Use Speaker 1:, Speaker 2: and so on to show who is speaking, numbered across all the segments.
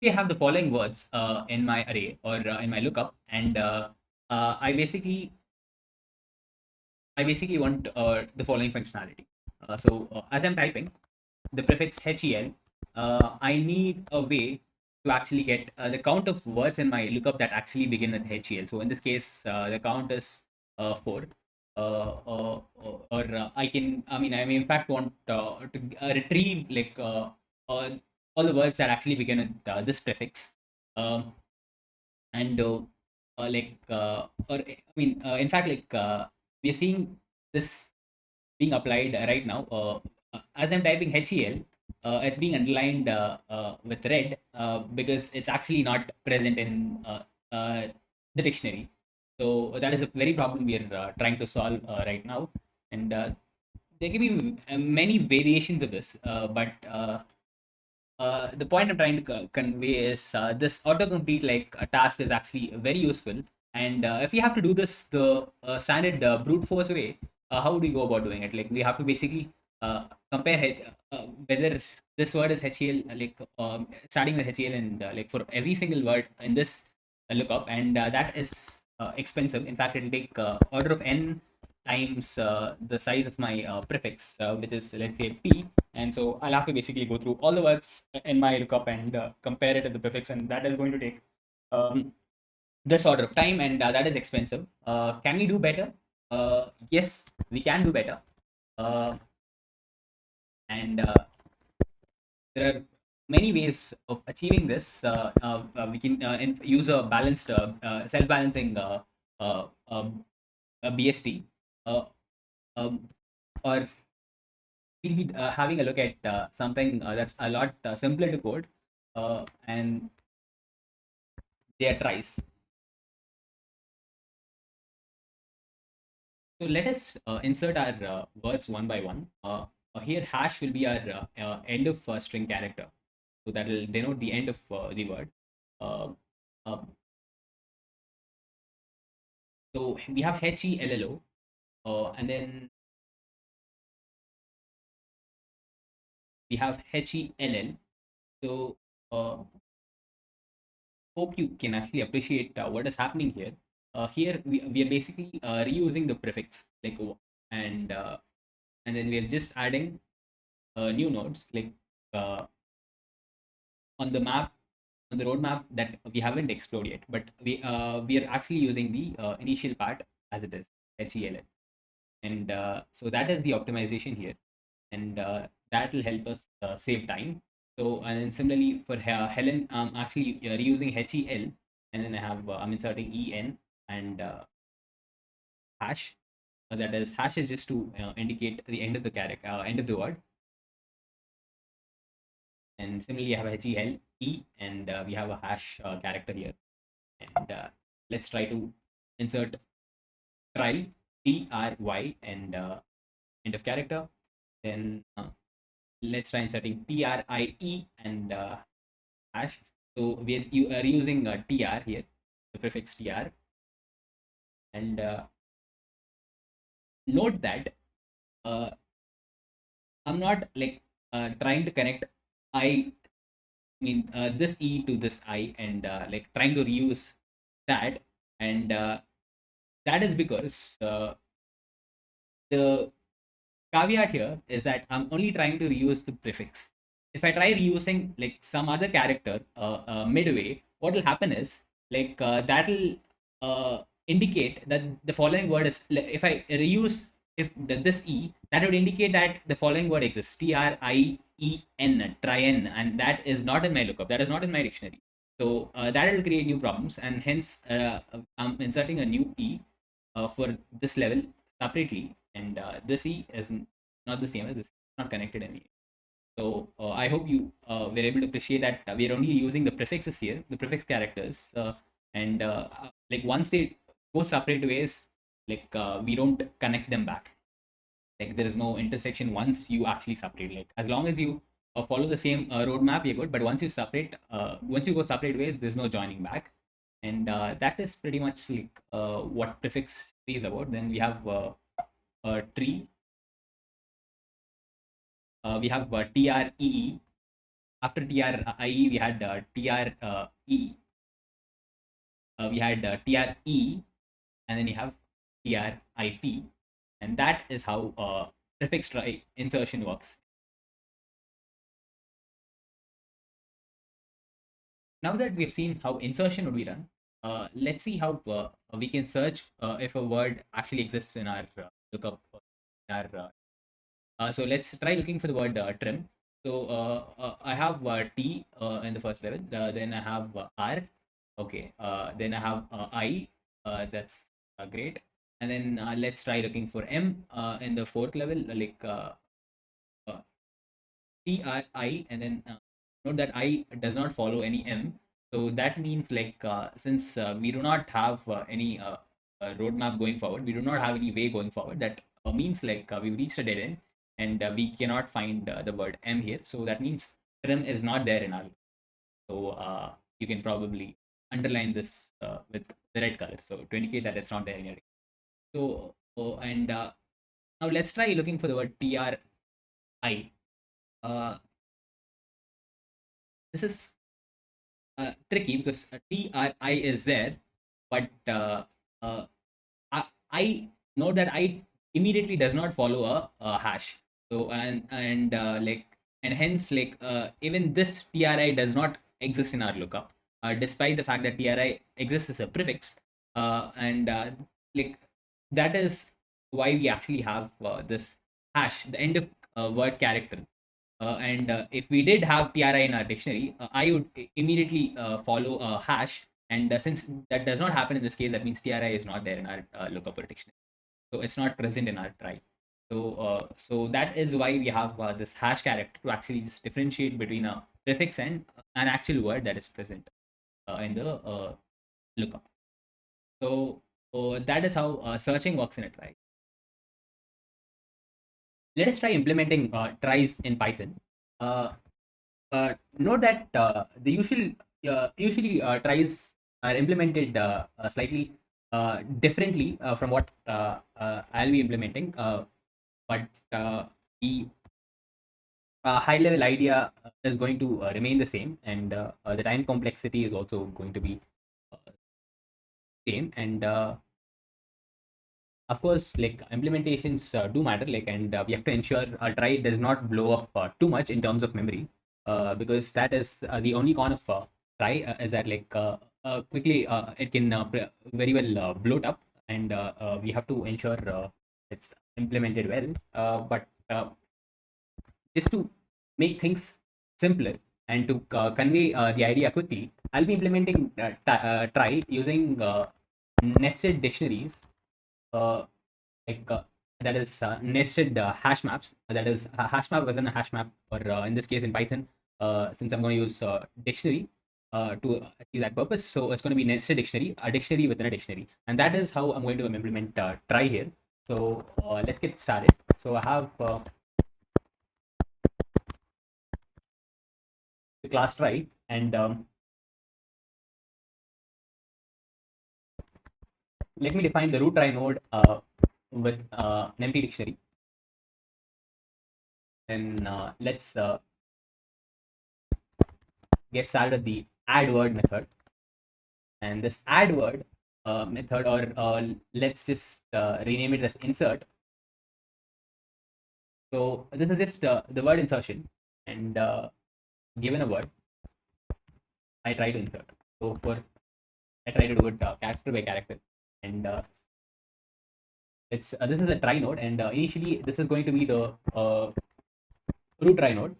Speaker 1: I have the following words in my array or in my lookup, and uh, I basically I basically want the following functionality. As I'm typing the prefix HEL, I need a way to actually get the count of words in my lookup that actually begin with HEL. So in this case, the count is 4. I may in fact want to retrieve uh, all the words that actually begin with this prefix. Um, and In fact, we're seeing this being applied right now. As I'm typing HEL, it's being underlined with red because it's actually not present in the dictionary. So that is a very problem we are trying to solve right now. And there can be many variations of this, but the point I'm trying to convey is this autocomplete task is actually very useful. And if you have to do this the standard brute force way, how do you go about doing it? Like we have to basically compare whether this word is HEL, starting with HEL, and for every single word in this lookup, and that is expensive. In fact, it'll take order of n times the size of my prefix, which is, let's say, p. And so I'll have to basically go through all the words in my lookup and compare it to the prefix, and that is going to take this order of time, and that is expensive. Can we do better? Yes, we can do better. Uh, and There are many ways of achieving this. We can use a balanced, self-balancing BST, uh, um, or we'll be having a look at something that's a lot simpler to code, and they are tries. So let us insert our words one by one. Here, hash will be our end of string character. So that will denote the end of the word. Uh, uh, so we have HELLO, and then we have HELL. So uh, hope you can actually appreciate what is happening here. Here we are basically reusing the prefix and and then we are just adding new nodes uh, on the map, on the roadmap that we haven't explored yet, but we are actually using the initial part as it is HELL, and so that is the optimization here, and that will help us save time. So and then similarly for Helen, I'm actually reusing HEL, and then I'm inserting EN and hash. That is hash is just to indicate the end of the character, end of the word, and similarly I have HEL E, and we have a hash character here, and let's try to insert try TRY and end of character. Then let's try inserting TRIE and hash. So you are using TR here, the prefix TR, and note that uh, I'm not trying to connect this E to this I, and trying to reuse that, and that is because the caveat here is that I'm only trying to reuse the prefix. If I try reusing some other character midway, what will happen is that'll indicate that the following word is if I reuse this e, that would indicate that the following word exists, TRIEN, trien, and that is not in my lookup. That is not in my dictionary. So that will create new problems, and hence I'm inserting a new e for this level separately, and this e is not the same as this, not connected any. So I hope you were able to appreciate that we are only using the prefixes here, the prefix characters, and once they go separate ways, we don't connect them back. Like there is no intersection once you actually separate. Like as long as you follow the same roadmap, you're good. But once you go separate ways, there's no joining back, and that is pretty much what prefix tree is about. Then we have a tree. We have TREE, after TRIE, we had TRE, we had TRE, and then you have TRIP, and that is how prefix try insertion works. Now that we've seen how insertion would be done, let's see how we can search if a word actually exists in our lookup. In our, so let's try looking for the word trim. So I have T in the first level, then I have R, okay, then I have I, that's great. And then let's try looking for M in the fourth level, like uh, TRI, and then note that I does not follow any M. So that means like since we do not have any roadmap going forward, we do not have any way going forward. That means like we've reached a dead end, and we cannot find the word M here. So that means trim is not there in our. So you can probably underline this with the red color. So to indicate that it's not there in your. So and now let's try looking for the word TRI. Uh, this is tricky because TRI is there, but uh, I know that I immediately does not follow a hash. So and hence like even this TRI does not exist in our lookup, despite the fact that TRI exists as a prefix, and like that is why we actually have this hash, the end of word character. And if we did have TRI in our dictionary, I would immediately follow a hash. And since that does not happen in this case, that means TRI is not there in our lookup or dictionary. So it's not present in our try. So that is why we have this hash character to actually just differentiate between a prefix and an actual word that is present in the lookup. So that is how searching works in a try. Let us try implementing tries in Python. Uh, Note that usually tries are implemented slightly differently from what I'll be implementing, but the high level idea is going to remain the same, and the time complexity is also going to be uh, same. And of course, like implementations do matter, like, and we have to ensure our try does not blow up too much in terms of memory, because that is the only con of try, is that like quickly it can very well bloat up, and we have to ensure it's implemented well. But just to make things simpler and to convey the idea quickly, I'll be implementing try using nested dictionaries, uh, like that is nested hash maps. That is a hash map within a hash map, or in this case in Python, since I'm going to use dictionary to achieve that purpose. So it's going to be nested dictionary, a dictionary within a dictionary, and that is how I'm going to implement try here. So let's get started. So I have the class try, and let me define the root try node with an empty dictionary. Then let's get started with the add word method. And this add word method, or let's just rename it as insert. So this is just the word insertion, and given a word, I try to insert. So for I try to do it character by character, and it's this is a try node, and initially this is going to be the root try node,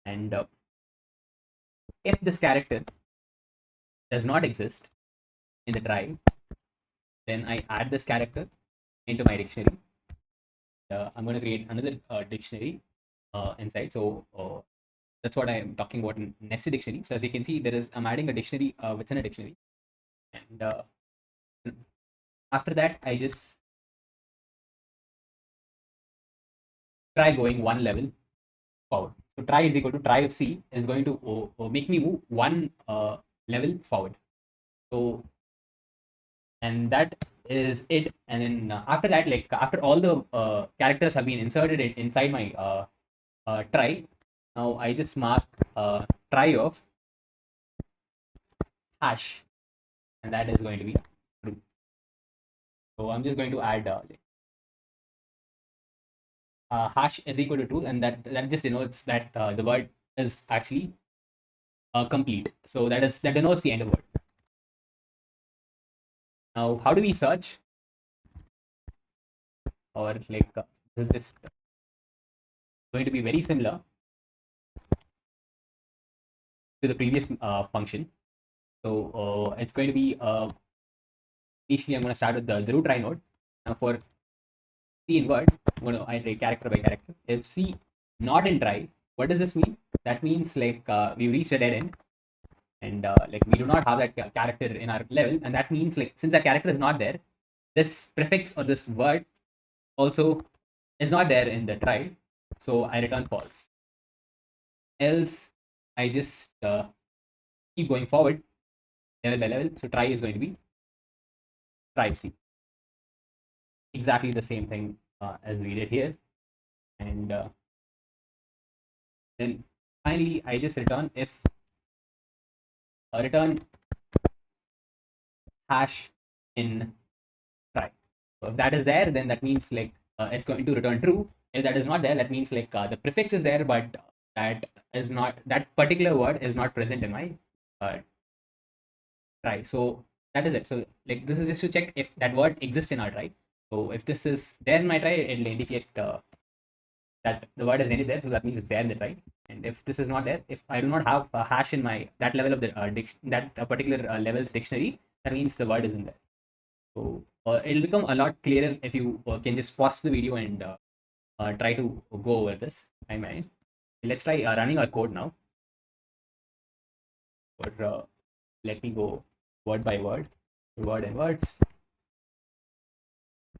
Speaker 1: and if this character does not exist in the try, then I add this character into my dictionary. I'm going to create another dictionary inside. So that's what I'm talking about in nested dictionary. So as you can see, I'm adding a dictionary within a dictionary, and after that, I just try going one level forward. So try is equal to try of C is going to make me move one level forward. So and that is it. And then after that, like after all the characters have been inserted inside my try, Now I just mark try of hash, and that is going to be true. So I'm just going to add hash is equal to true, and that just denotes that the word is actually complete. So that denotes the end of word. Now, how do we search? Or like this is just going to be very similar to the previous function. So it's going to be initially I'm going to start with the root try node. Now for C in word, I'm going to iterate character by character. If C not in try, what does this mean? That means like we reached a dead end, and like we do not have that character in our level, and that means like since that character is not there, this prefix or this word also is not there in the try, so I return false. Else I just keep going forward level by level. So try is going to be try C. Exactly the same thing as we did here. And then finally, I just return if return hash in try. So if that is there, then that means like it's going to return true. If that is not there, that means like the prefix is there, but that particular word is not present in my uh, try. So that is it. So like this is just to check if that word exists in our try. So if this is there in my try, it will indicate that the word is ended there, so that means it's there in the try. And if this is not there, if I do not have a hash in my that level of the that particular level's dictionary, that means the word isn't there. So it'll become a lot clearer if you can just pause the video and try to go over this. I mean, let's try running our code now. Or let me go word by word, word and words.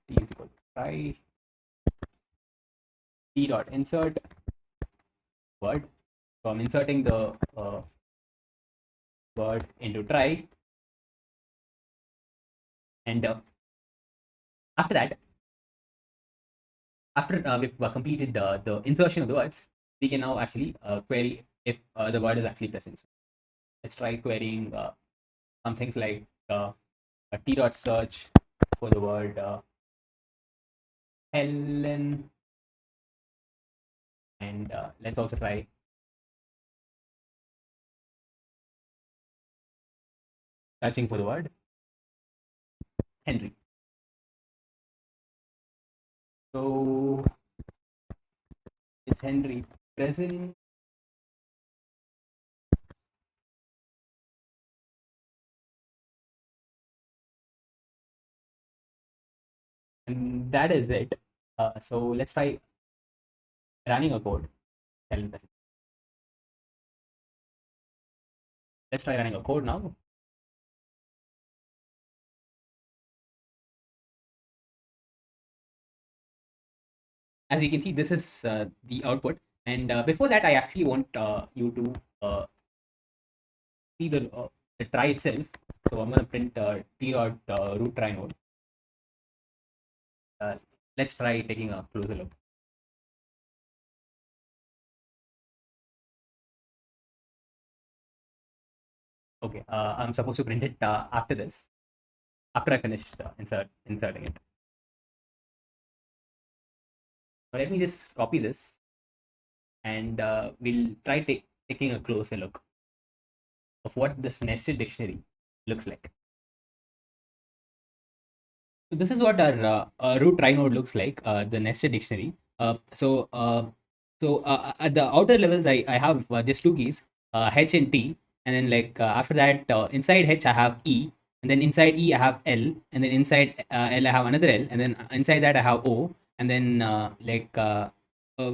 Speaker 1: T is equal to try. T dot insert word. So I'm inserting the word into try, and after that, after we've completed the insertion of the words, we can now actually query if the word is actually present. So let's try querying some things like a t dot search for the word Helen, and let's also try searching for the word Henry. So is Henry present? And that is it. So let's try running a code. Let's try running a code now. As you can see, this is the output. And before that, I actually want you to see the try itself. So I'm going to print t dot root try node. Let's try taking a closer look. Okay, I'm supposed to print it after this, after I finish inserting it. So let me just copy this, and we'll try taking a closer look of what this nested dictionary looks like. So this is what our root try node looks like, the nested dictionary. At the outer levels, I have just two keys, H and T, and then like after that, inside H I have E, and then inside E I have L, and then inside L I have another L, and then inside that I have O, and then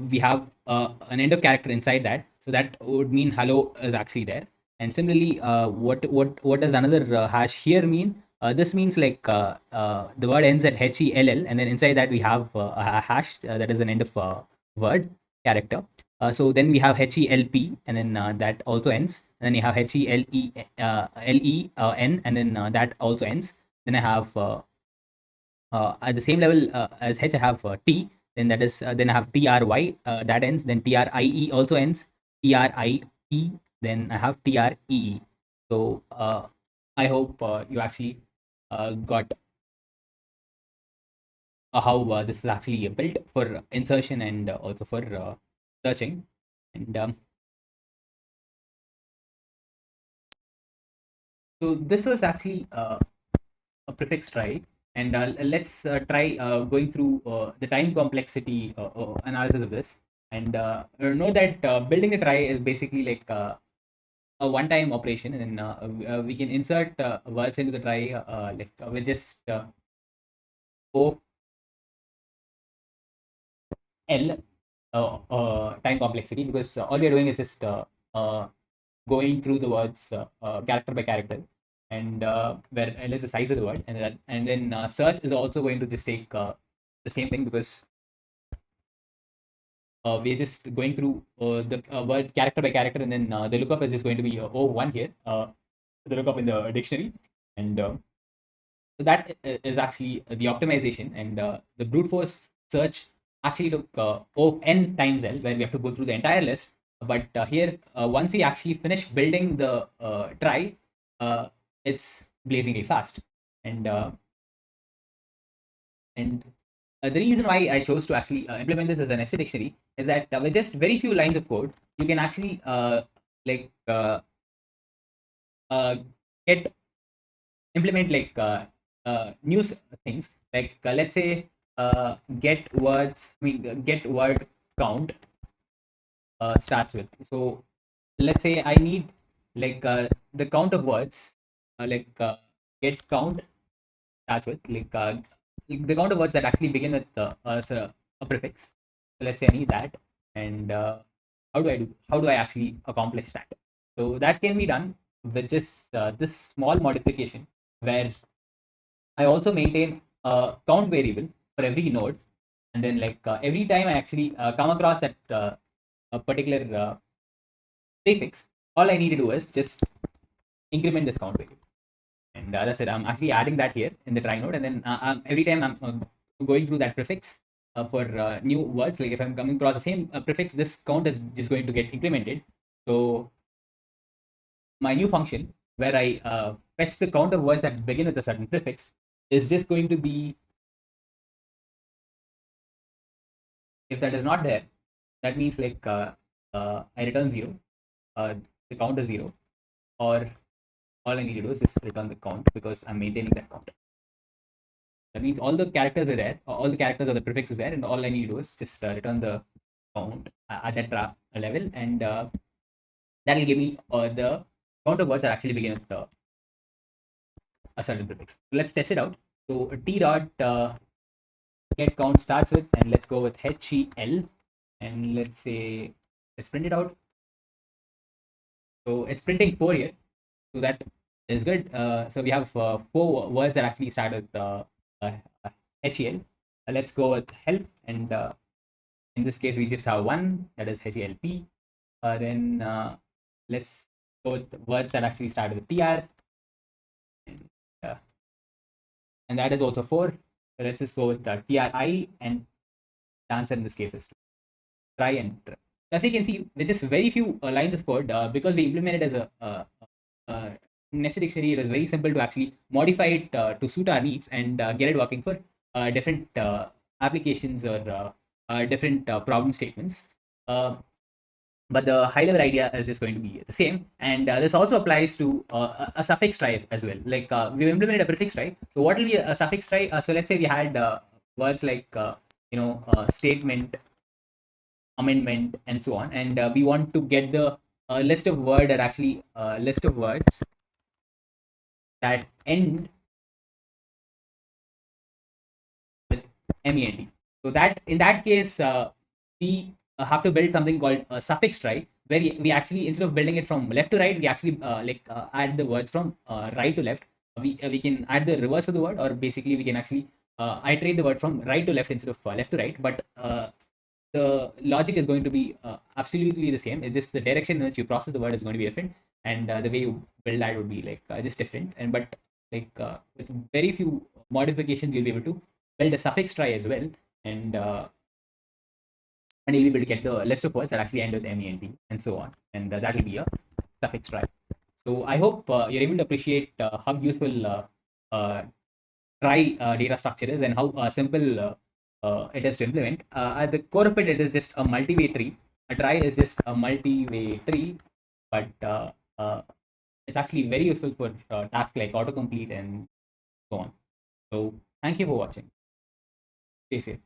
Speaker 1: we have an end of character inside that, so that would mean hello is actually there. And similarly, what does another hash here mean? This means like the word ends at HELL, and then inside that we have a hash that is an end of word character. So then we have HELP, and then that also ends. And then you have HELEN, and then that also ends. Then I have at the same level as H, I have T. Then that is then I have TRY that ends. Then TRIE also ends. TRIE, then I have TREE. So I hope you actually got how this is actually built for insertion and also for searching. And so this was actually a prefix try. And let's try going through the time complexity analysis of this. And know that building a try is basically like a one-time operation, and then we can insert words into the try with just O L time complexity, because all we are doing is just uh, going through the words character by character, and where L is the size of the word, and then search is also going to just take the same thing, because we're just going through the word character by character, and then the lookup is just going to be O1 here, the lookup in the dictionary, and so that is actually the optimization. And the brute force search actually took n times L, where we have to go through the entire list. But here, once we actually finish building the try, uh, it's blazingly fast. And and the reason why I chose to actually implement this as an essay dictionary is that with just very few lines of code, you can actually like uh, get implement like new things, like let's say get words, get word count starts with. So let's say I need like the count of words, like get count starts with like the count of words that actually begin with a prefix. So let's say I need that. And how do I actually accomplish that? So that can be done with just this small modification, where I also maintain a count variable for every node, and then like every time I actually come across that a particular prefix, all I need to do is just increment this count variable, and that's it. I'm actually adding that here in the try node, and then every time I'm going through that prefix for new words, like if I'm coming across the same prefix, this count is just going to get incremented. So my new function, where I fetch the count of words that begin with a certain prefix, is just going to be, if that is not there, that means like I return zero, the count is zero, or all I need to do is just return the count, because I'm maintaining that count. That means all the characters are there, all the characters or the prefix is there, and all I need to do is just return the count at that level, and that will give me the count of words that actually begin with a certain prefix. So let's test it out. So t dot get count starts with, and let's go with HEL, and let's say let's print it out. So it's printing 4 here, so that is good. So we have 4 words that actually start with HEL. Let's go with help, and in this case we just have one, that is HELP. Then let's go with words that actually start with TR, and, uh, and that is also 4. So let's just go with TRI, and the answer in this case is try and try. As you can see, with just very few lines of code, because we implemented as a nested dictionary, it was very simple to actually modify it to suit our needs, and get it working for different applications, or different problem statements. But the high level idea is just going to be the same. And this also applies to a suffix try as well. Like we've implemented a prefix try. So what will be a suffix try? So let's say we had words like statement, amendment, and so on, and we want to get the list of list of words that end with ment. So that in that case, we have to build something called a suffix try, where we actually, instead of building it from left to right, we actually add the words from right to left. We can add the reverse of the word, or basically we can actually iterate the word from right to left instead of left to right. But the logic is going to be absolutely the same. It's just the direction in which you process the word is going to be different, and the way you build that would be like just different. And but like with very few modifications, you'll be able to build a suffix try as well, and and you'll be able to get the list of words that actually end with MENT and so on. And that will be a suffix try. So I hope you're able to appreciate how useful try data structure is and how simple it is to implement. At the core of it, it is just a multi-way tree. A try is just a multi-way tree, but it's actually very useful for tasks like autocomplete and so on. So thank you for watching. Stay safe.